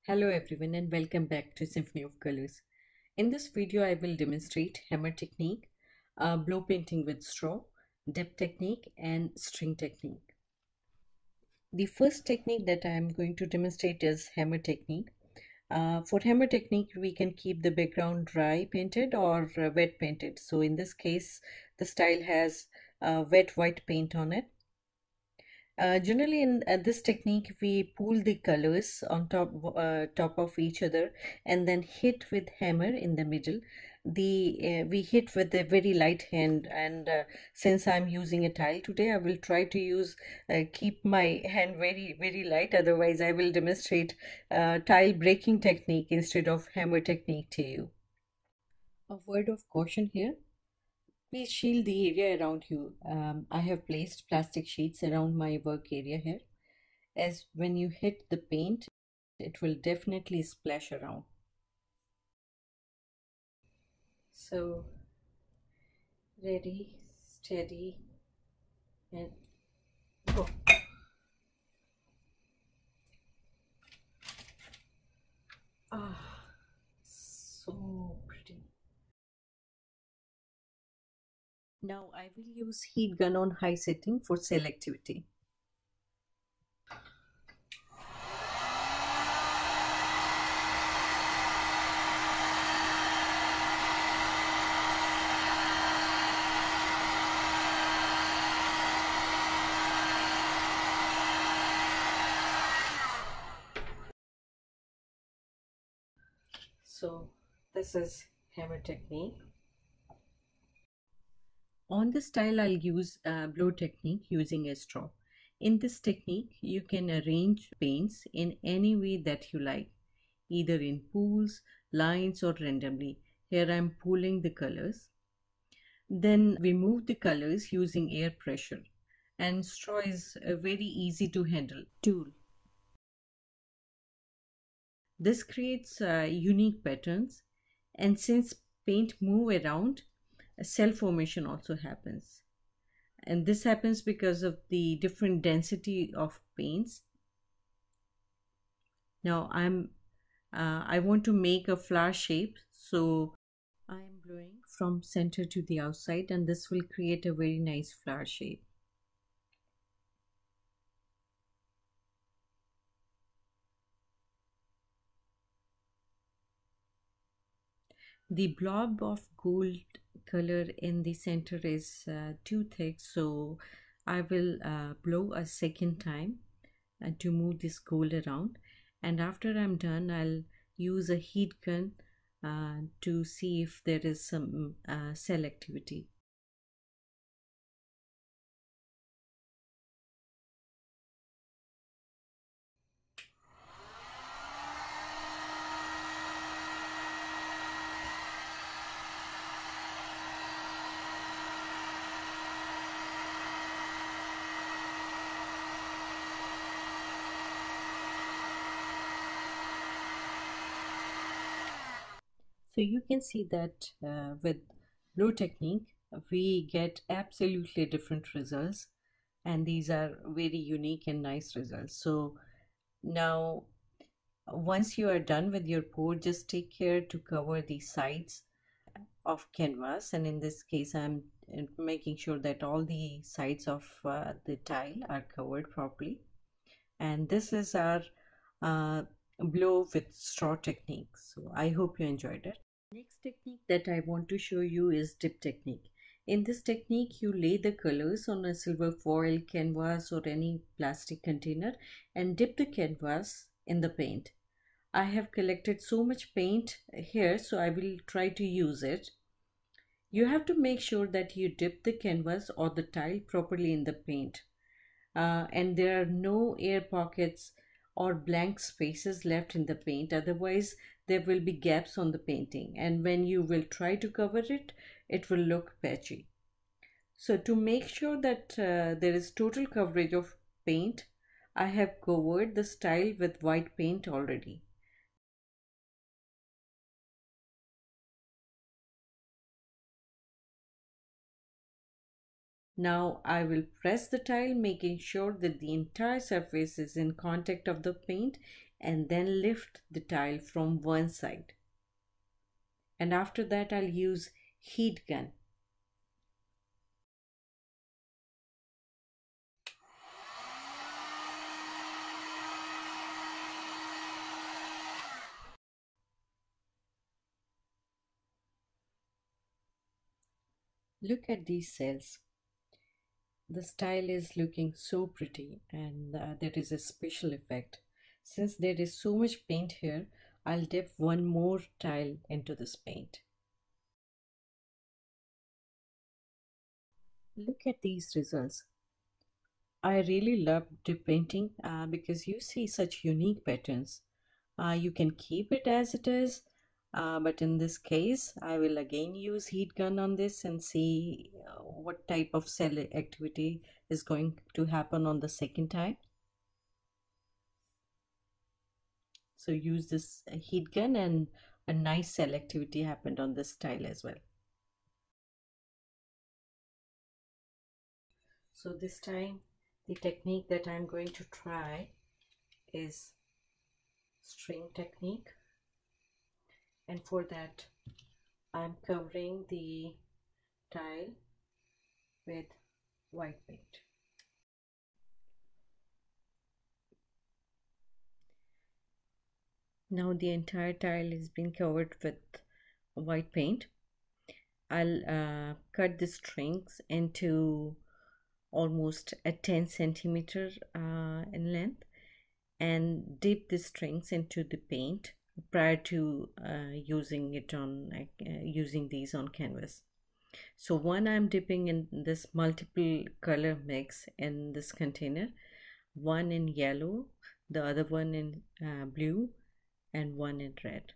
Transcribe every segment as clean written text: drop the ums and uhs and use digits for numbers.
Hello everyone and welcome back to Symphony of Colors. In this video I will demonstrate hammer technique, blow painting with straw, dip technique and string technique. The first technique that I am going to demonstrate is hammer technique. For hammer technique we can keep the background dry painted or wet painted. So in this case the style has wet white paint on it. Generally in this technique we pull the colors on top of each other and then hit with hammer in the middle. We hit with a very light hand, and since I'm using a tile today I will try to keep my hand very light, otherwise I will demonstrate tile breaking technique instead of hammer technique to you. A word of caution here. Please shield the area around you. I have placed plastic sheets around my work area here, as when you hit the paint, it will definitely splash around. So, ready, steady, and go. Ah, so pretty. Now I will use heat gun on high setting for selectivity. So this is hammer technique. On this tile, I'll use blow technique using a straw. In this technique, you can arrange paints in any way that you like, either in pools, lines, or randomly. Here I'm pooling the colors. Then we move the colors using air pressure, and straw is a very easy to handle tool. This creates unique patterns, and since paint move around, a cell formation also happens. And this happens because of the different density of paints. Now I want to make a flower shape, so I am blowing from center to the outside, and this will create a very nice flower shape. The blob of gold color in the center is too thick, so I will blow a second time to move this gold around, and after I'm done I'll use a heat gun to see if there is some cell activity. So you can see that with blow technique we get absolutely different results, and these are very unique and nice results. So now once you are done with your pour, just take care to cover the sides of canvas, and in this case I'm making sure that all the sides of the tile are covered properly. And this is our uh, blow with straw technique. So I hope you enjoyed it. Next technique that I want to show you is dip technique. In this technique, you lay the colors on a silver foil, canvas, or any plastic container and dip the canvas in the paint. I have collected so much paint here, so I will try to use it. You have to make sure that you dip the canvas or the tile properly in the paint. And there are no air pockets or blank spaces left in the paint, otherwise there will be gaps on the painting, and when you will try to cover it, it will look patchy. So to make sure that there is total coverage of paint, I have covered the style with white paint already. Now I will press the tile, making sure that the entire surface is in contact of the paint and then lift the tile from one side. And after that, I'll use heat gun. Look at these cells. The style is looking so pretty, and there is a special effect. Since there is so much paint here, I'll dip one more tile into this paint. Look at these results. I really love dip painting because you see such unique patterns. You can keep it as it is, but in this case, I will again use heat gun on this and see what type of cell activity is going to happen on the second time. So use this heat gun and a nice cell activity happened on this tile as well. So this time the technique that I'm going to try is string technique, and for that I'm covering the tile with white paint. Now the entire tile is being covered with white paint. I'll cut the strings into almost a 10 centimeter in length and dip the strings into the paint prior to using these on canvas. So one I'm dipping in this multiple color mix in this container, one in yellow, the other one in blue, and one in red.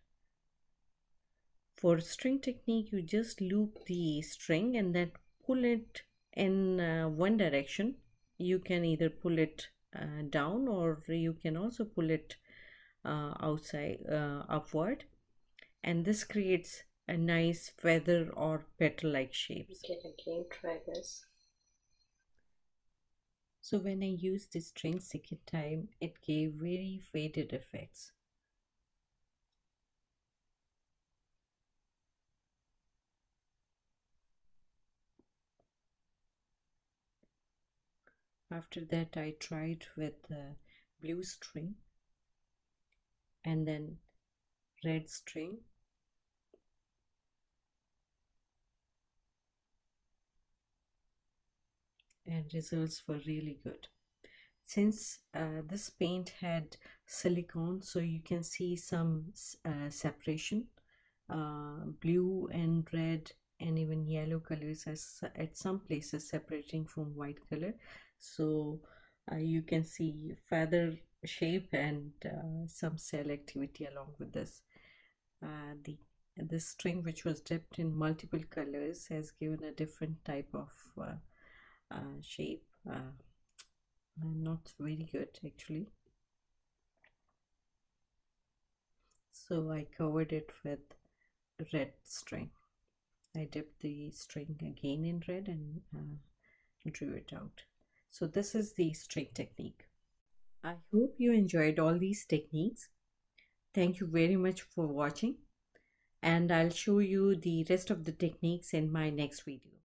For string technique, you just loop the string and then pull it in one direction. You can either pull it down, or you can also pull it upward, and this creates a nice feather or petal like shapes. You can again try this. So when I used the string second time, it gave very faded effects. After that, I tried with blue string and then red string, and results were really good. Since this paint had silicone, so you can see some separation. Blue and red and even yellow colors are at some places separating from white color, so you can see feather shape and some cell activity along with this. The string, which was dipped in multiple colors, has given a different type of shape. Not very good actually. So I covered it with red string. I dipped the string again in red and drew it out. So this is the string technique. I hope you enjoyed all these techniques. Thank you very much for watching, and I'll show you the rest of the techniques in my next video.